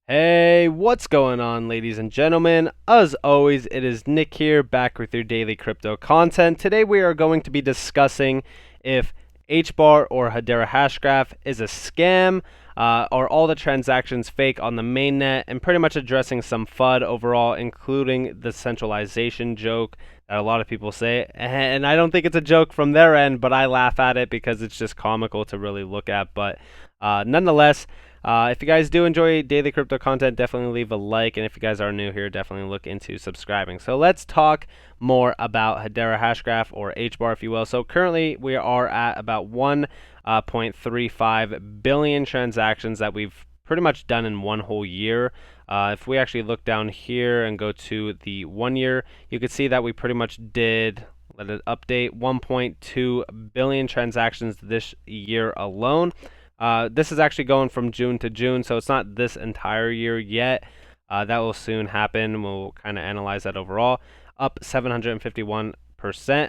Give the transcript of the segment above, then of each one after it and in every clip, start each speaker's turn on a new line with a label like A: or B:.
A: Hey, what's going on, ladies and gentlemen? As always, it is Nick here, back with your daily crypto content. Today we are going to be discussing if HBAR or Hedera Hashgraph is a scam, are all the transactions fake on the mainnet, and pretty much addressing some FUD overall, including the centralization joke that a lot of people say. And I don't think it's a joke from their end, but I laugh at it because it's just comical to really look at. But nonetheless, if you guys do enjoy daily crypto content, definitely leave a like. And if you guys are new here, definitely look into subscribing. So let's talk more about Hedera Hashgraph, or HBAR, if you will. So currently we are at about 1.35 billion transactions that we've pretty much done in one whole year. If we actually look down here and go to the 1 year, you can see that we pretty much did, let it update, 1.2 billion transactions this year alone. This is actually going from June to June, so it's not this entire year yet. That will soon happen. We'll kind of analyze that overall. Up 751%.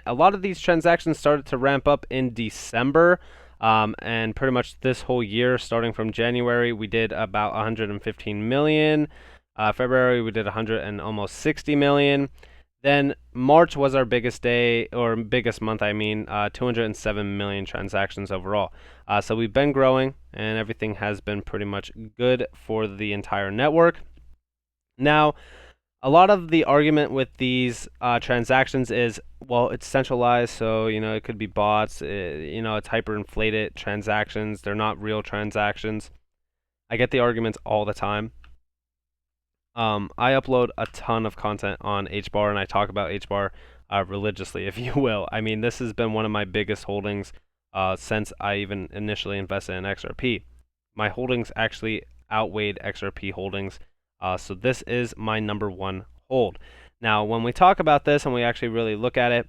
A: A lot of these transactions started to ramp up in December, and pretty much this whole year, starting from January, we did about 115 million. February, we did 100 and almost 60 million. Then March was our biggest day, or biggest month, 207 million transactions overall. So we've been growing, and everything has been pretty much good for the entire network. Now, a lot of the argument with these transactions is, well, it's centralized, so it could be bots. It's hyperinflated transactions. They're not real transactions. I get the arguments all the time. I upload a ton of content on HBAR, and I talk about HBAR religiously, if you will. I mean, this has been one of my biggest holdings since I even initially invested in XRP. My holdings actually outweighed XRP holdings, so this is my number one hold. Now, when we talk about this and we actually really look at it,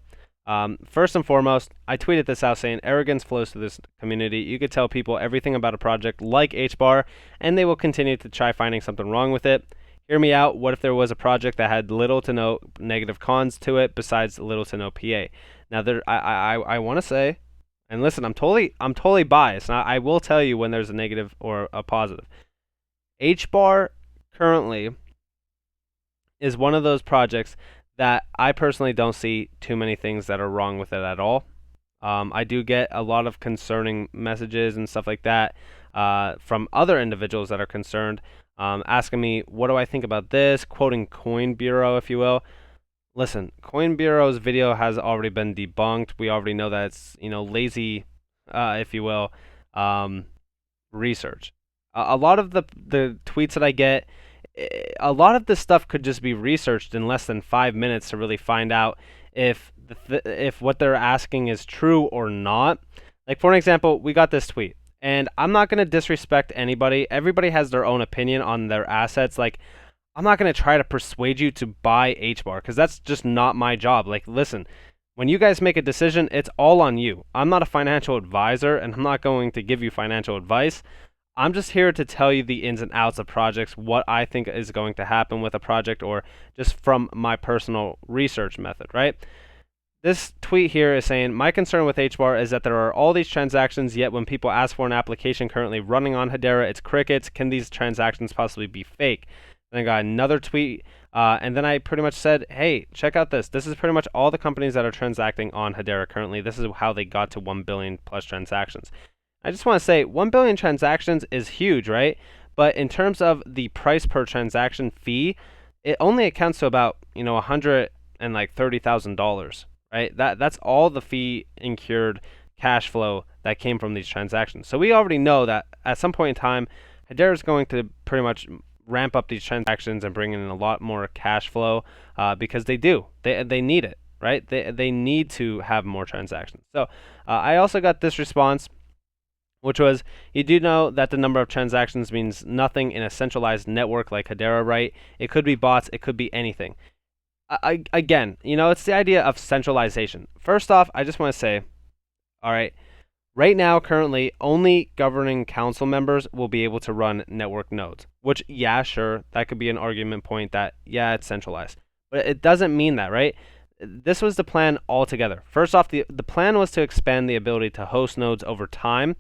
A: first and foremost, I tweeted this out saying arrogance flows to this community. You could tell people everything about a project like HBAR, and they will continue to try finding something wrong with it. Hear me out. What if there was a project that had little to no negative cons to it besides little to no PA? Now, I want to say, and listen, I'm totally biased. Now, I will tell you when there's a negative or a positive. HBAR currently is one of those projects that I personally don't see too many things that are wrong with it at all. I do get a lot of concerning messages and stuff like that from other individuals that are concerned, asking me, what do I think about this? Quoting Coin Bureau, if you will. Listen, Coin Bureau's video has already been debunked. We already know that it's, lazy, if you will, research. A lot of the tweets that I get, a lot of this stuff could just be researched in less than 5 minutes to really find out if if what they're asking is true or not. Like, for an example, we got this tweet. And I'm not going to disrespect anybody. Everybody has their own opinion on their assets. Like, I'm not going to try to persuade you to buy HBAR because that's just not my job. Like, listen, when you guys make a decision, it's all on you. I'm not a financial advisor, and I'm not going to give you financial advice. I'm just here to tell you the ins and outs of projects, what I think is going to happen with a project, or just from my personal research method, right? This tweet here is saying, my concern with HBAR is that there are all these transactions, yet when people ask for an application currently running on Hedera, it's crickets. Can these transactions possibly be fake? Then I got another tweet, and then I pretty much said, hey, check out this. This is pretty much all the companies that are transacting on Hedera currently. This is how they got to 1 billion plus transactions. I just want to say 1 billion transactions is huge, right? But in terms of the price per transaction fee, it only accounts to about, $130,000. Right? That's all the fee incurred cash flow that came from these transactions. So we already know that at some point in time, Hedera is going to pretty much ramp up these transactions and bring in a lot more cash flow because they do. They need it, right? They need to have more transactions. So I also got this response, which was, you do know that the number of transactions means nothing in a centralized network like Hedera, right? It could be bots, it could be anything. Again, it's the idea of centralization. First off, I just want to say, all right, right now, currently, only governing council members will be able to run network nodes, which, yeah, sure, that could be an argument point that, yeah, it's centralized. But it doesn't mean that, right? This was the plan altogether. First off, the plan was to expand the ability to host nodes over time.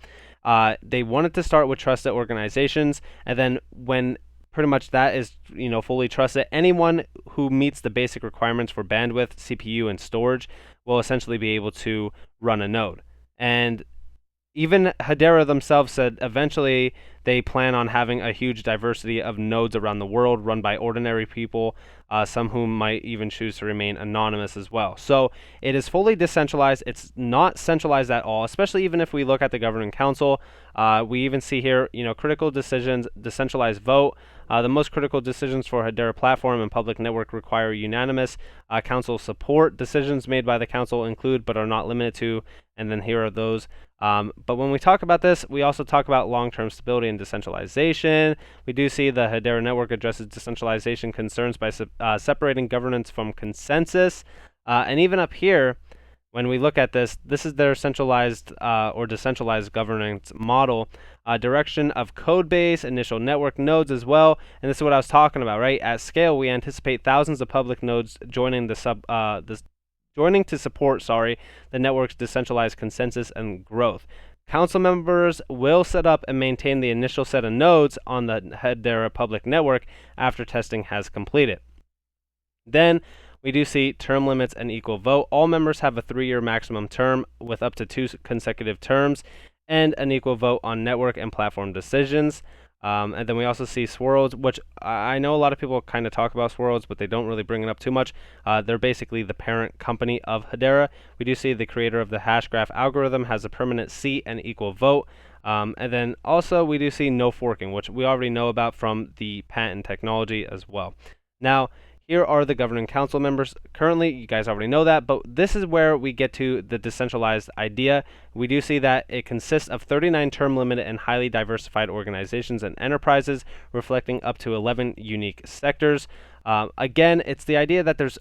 A: They wanted to start with trusted organizations, and then when pretty much that is, fully trusted. Anyone who meets the basic requirements for bandwidth, CPU, and storage will essentially be able to run a node. And even Hedera themselves said eventually they plan on having a huge diversity of nodes around the world run by ordinary people, some whom might even choose to remain anonymous as well. So it is fully decentralized. It's not centralized at all, especially even if we look at the governing council. We even see here, critical decisions, decentralized vote. The most critical decisions for Hedera platform and public network require unanimous council support. Decisions made by the council include, but are not limited to, and then here are those. But when we talk about this, we also talk about long-term stability and decentralization. We do see the Hedera network addresses decentralization concerns by separating governance from consensus. And even up here, when we look at this, this is their centralized or decentralized governance model. Direction of code base, initial network nodes as well. And this is what I was talking about, right? At scale, we anticipate thousands of public nodes joining to support the network's decentralized consensus and growth. Council members will set up and maintain the initial set of nodes on the Hedera public network after testing has completed. Then we do see term limits and equal vote. All members have a 3-year maximum term with up to 2 consecutive terms and an equal vote on network and platform decisions. And then we also see Swirls, which I know a lot of people kind of talk about Swirls, but they don't really bring it up too much. They're basically the parent company of Hedera. We do see the creator of the Hashgraph algorithm has a permanent seat and equal vote. And then also we do see no forking, which we already know about from the patent technology as well. Now, here are the governing council members. Currently, you guys already know that, but this is where we get to the decentralized idea. We do see that it consists of 39 term limited and highly diversified organizations and enterprises, reflecting up to 11 unique sectors. Again, it's the idea that there's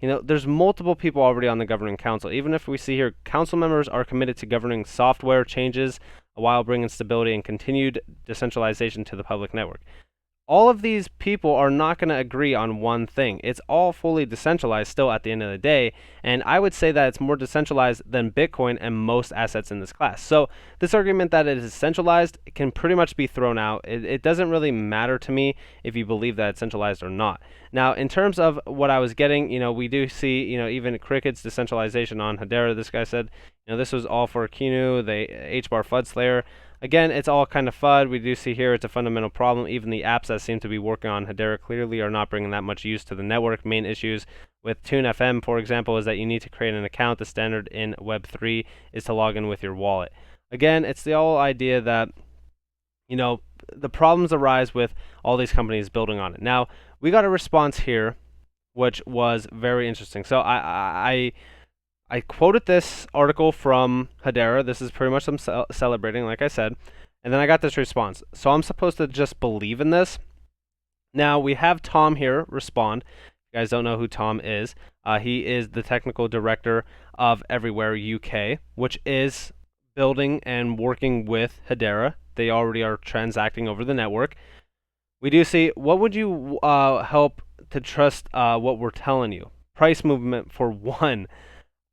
A: there's multiple people already on the governing council. Even if we see here, council members are committed to governing software changes while bringing stability and continued decentralization to the public network. All of these people are not going to agree on one thing. It's all fully decentralized still at the end of the day, and I would say that it's more decentralized than Bitcoin and most assets in this class. So this argument that it is centralized can pretty much be thrown out. It doesn't really matter to me if you believe that it's centralized or not. Now, in terms of what I was getting, we do see, even Cricket's decentralization on Hedera. This guy said, this was all for Kinu, the HBAR flood slayer. Again, it's all kind of FUD. We do see here it's a fundamental problem. Even the apps that seem to be working on Hedera clearly are not bringing that much use to the network. Main issues with TuneFM, for example, is that you need to create an account. The standard in Web3 is to log in with your wallet. Again, it's the whole idea that, the problems arise with all these companies building on it. Now, we got a response here, which was very interesting. So I quoted this article from Hedera. This is pretty much them celebrating, like I said. And then I got this response. So I'm supposed to just believe in this. Now, we have Tom here respond. If you guys don't know who Tom is, he is the technical director of Everywhere UK, which is building and working with Hedera. They already are transacting over the network. We do see, what would you help to trust what we're telling you? Price movement for one.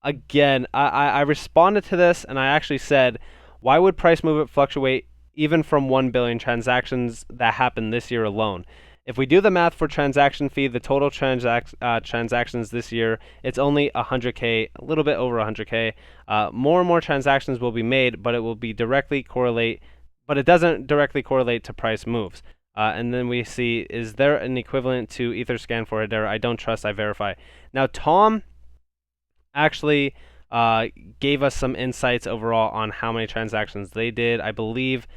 A: Again, I responded to this and I actually said, why would price movement fluctuate even from 1 billion transactions that happened this year alone? If we do the math for transaction fee, the total transactions this year, it's only 100K, a little bit over 100K. More and more transactions will be made, but it will be directly correlate, but it doesn't directly correlate to price moves. And then we see, is there an equivalent to Etherscan for Hedera? I don't trust, I verify. Now, Tom actually gave us some insights overall on how many transactions they did. I believe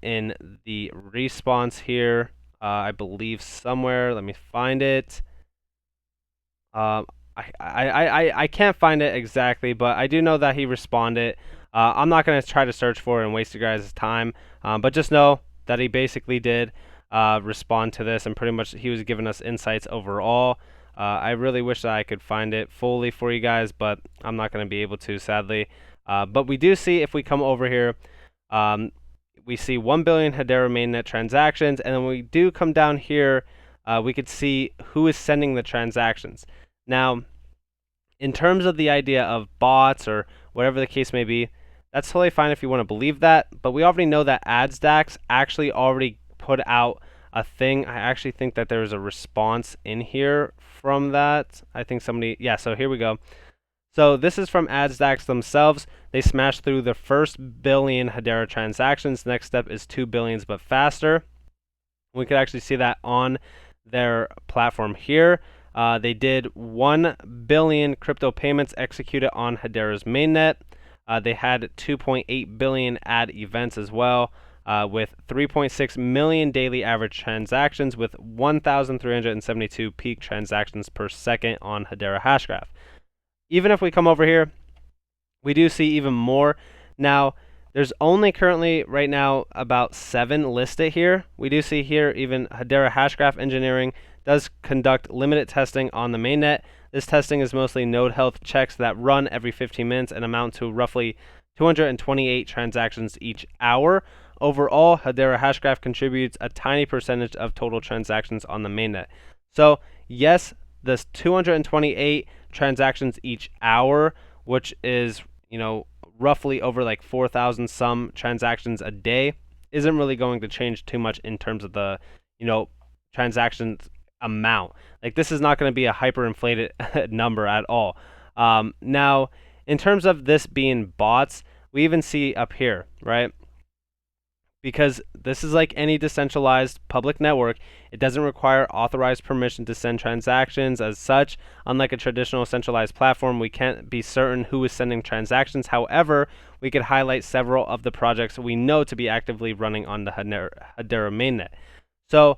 A: in the response here, I believe somewhere, let me find it. I can't find it exactly, but I do know that he responded. I'm not going to try to search for it and waste you guys' time, but just know that he basically did respond to this, and pretty much he was giving us insights overall. I really wish that I could find it fully for you guys, but I'm not going to be able to, sadly. But we do see, if we come over here, we see 1 billion Hedera mainnet transactions, and then we do come down here, we could see who is sending the transactions. Now, in terms of the idea of bots or whatever the case may be, that's totally fine if you want to believe that, but we already know that AdStacks actually already put out a thing. I actually think that there's a response in here from that. I think somebody, yeah, so here we go. So this is from AdStax themselves. They smashed through the first billion Hedera transactions. Next step is 2 billions, but faster. We could actually see that on their platform here. They did 1 billion crypto payments executed on Hedera's mainnet. They had 2.8 billion ad events as well, with 3.6 million daily average transactions, with 1,372 peak transactions per second on Hedera Hashgraph. Even if we come over here, we do see even more. Now, there's only currently right now about 7 listed here. We do see here even Hedera Hashgraph Engineering does conduct limited testing on the mainnet. This testing is mostly node health checks that run every 15 minutes and amount to roughly 228 transactions each hour. Overall, Hedera Hashgraph contributes a tiny percentage of total transactions on the mainnet. So yes, this 228 transactions each hour, which is, roughly over like 4,000 some transactions a day, isn't really going to change too much in terms of the, transactions amount. Like, this is not going to be a hyperinflated number at all. Now, in terms of this being bots, we even see up here, right? Because this is like any decentralized public network, it doesn't require authorized permission to send transactions. As such, unlike a traditional centralized platform, we can't be certain who is sending transactions. However, we could highlight several of the projects we know to be actively running on the Hedera mainnet. So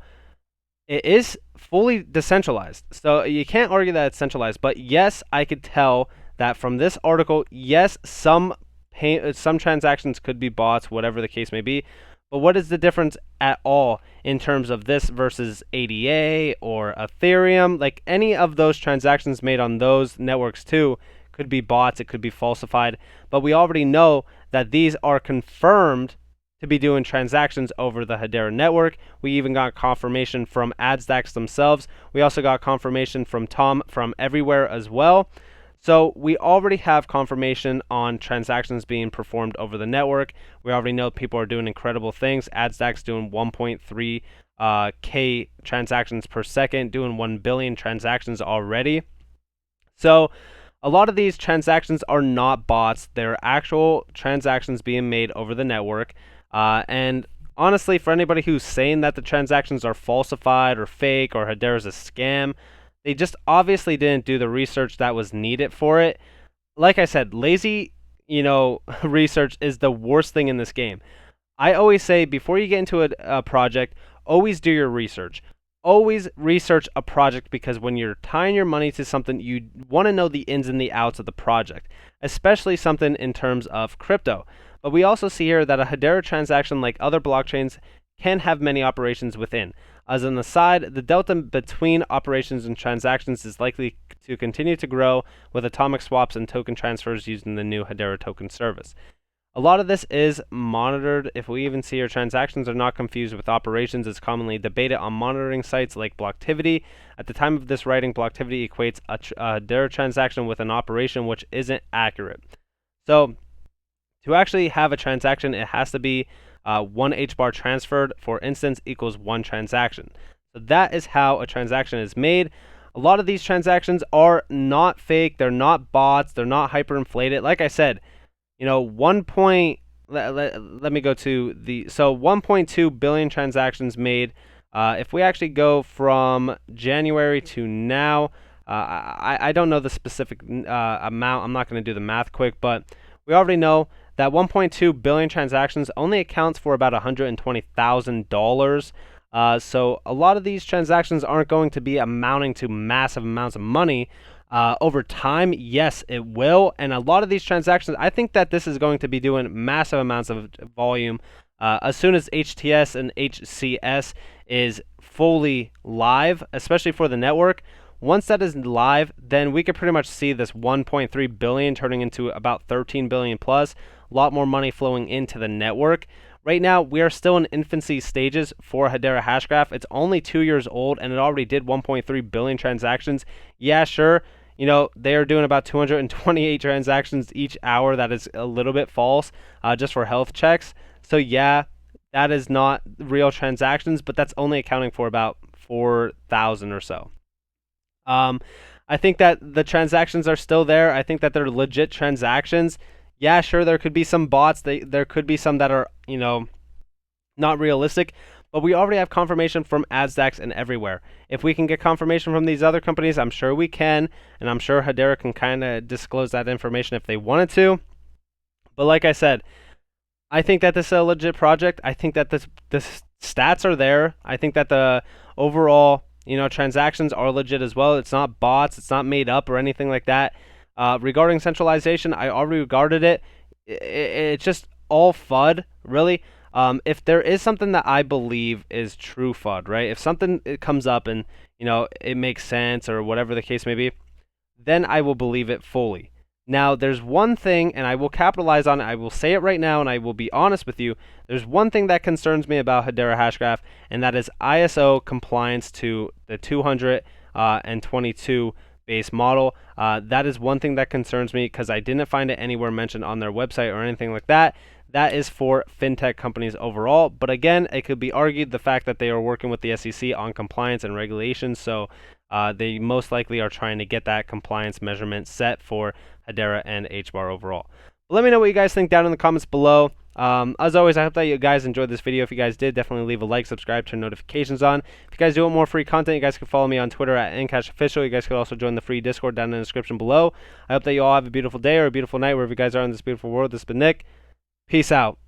A: it is fully decentralized. So you can't argue that it's centralized. But yes, I could tell that from this article, yes, some transactions could be bots, whatever the case may be. But what is the difference at all in terms of this versus ADA or Ethereum? Like, any of those transactions made on those networks too could be bots, it could be falsified. But we already know that these are confirmed to be doing transactions over the Hedera network. We even got confirmation from AdStax themselves. We also got confirmation from Tom from everywhere as well. So we already have confirmation on transactions being performed over the network. We already know people are doing incredible things. AdStax doing 1.3 K transactions per second, doing 1 billion transactions already. So a lot of these transactions are not bots. They're actual transactions being made over the network. And honestly, for anybody who's saying that the transactions are falsified or fake or Hedera's a scam, they just obviously didn't do the research that was needed for it. Like I said, lazy, research is the worst thing in this game. I always say, before you get into a project, always do your research. Always research a project, because when you're tying your money to something, you want to know the ins and the outs of the project, especially something in terms of crypto. But we also see here that a Hedera transaction, like other blockchains, can have many operations within. As an aside, the delta between operations and transactions is likely to continue to grow with atomic swaps and token transfers using the new Hedera token service. A lot of this is monitored. If we even see your transactions are not confused with operations, it's commonly debated on monitoring sites like Blocktivity. At the time of this writing, Blocktivity equates a Hedera transaction with an operation, which isn't accurate. So to actually have a transaction, it has to be 1 HBAR transferred, for instance, equals 1 transaction. So that is how a transaction is made. A lot of these transactions are not fake. They're not bots. They're not hyperinflated. Like I said, let me go to the, so 1.2 billion transactions made. If we actually go from January to now, I don't know the specific amount. I'm not going to do the math quick, but we already know that 1.2 billion transactions only accounts for about $120,000. So a lot of these transactions aren't going to be amounting to massive amounts of money. Over time, yes, it will. And a lot of these transactions, I think that this is going to be doing massive amounts of volume as soon as HTS and HCS is fully live, especially for the network. Once that is live, then we could pretty much see this 1.3 billion turning into about 13 billion plus, a lot more money flowing into the network. Right now, we are still in infancy stages for Hedera Hashgraph. It's only 2 years old, and it already did 1.3 billion transactions. Yeah, sure, they are doing about 228 transactions each hour. That is a little bit false, just for health checks. So yeah, that is not real transactions, but that's only accounting for about 4,000 or so. I think that the transactions are still there. I think that they're legit transactions. Yeah, sure, there could be some bots. There could be some that are, not realistic, but we already have confirmation from AdStacks and everywhere. If we can get confirmation from these other companies, I'm sure we can, and I'm sure Hedera can kind of disclose that information if they wanted to. But like I said, I think that this is a legit project. I think that the stats are there. I think that the overall, transactions are legit as well. It's not bots. It's not made up or anything like that. Regarding centralization, I already regarded it. It's just all FUD, really. If there is something that I believe is true FUD, right? If something it comes up and it makes sense or whatever the case may be, then I will believe it fully. Now, there's one thing, and I will capitalize on it. I will say it right now, and I will be honest with you. There's one thing that concerns me about Hedera Hashgraph, and that is ISO compliance to the 222 base model. That is one thing that concerns me because I didn't find it anywhere mentioned on their website or anything like that. That is for fintech companies overall. But again, it could be argued the fact that they are working with the SEC on compliance and regulations. So they most likely are trying to get that compliance measurement set for Hedera and HBAR overall. But let me know what you guys think down in the comments below. As always, I hope that you guys enjoyed this video. If you guys did, definitely leave a like, subscribe, turn notifications on. If you guys do want more free content, you guys can follow me on Twitter at NCashOfficial. You guys could also join the free Discord down in the description below. I hope that you all have a beautiful day or a beautiful night wherever you guys are in this beautiful world. This has been Nick. Peace out.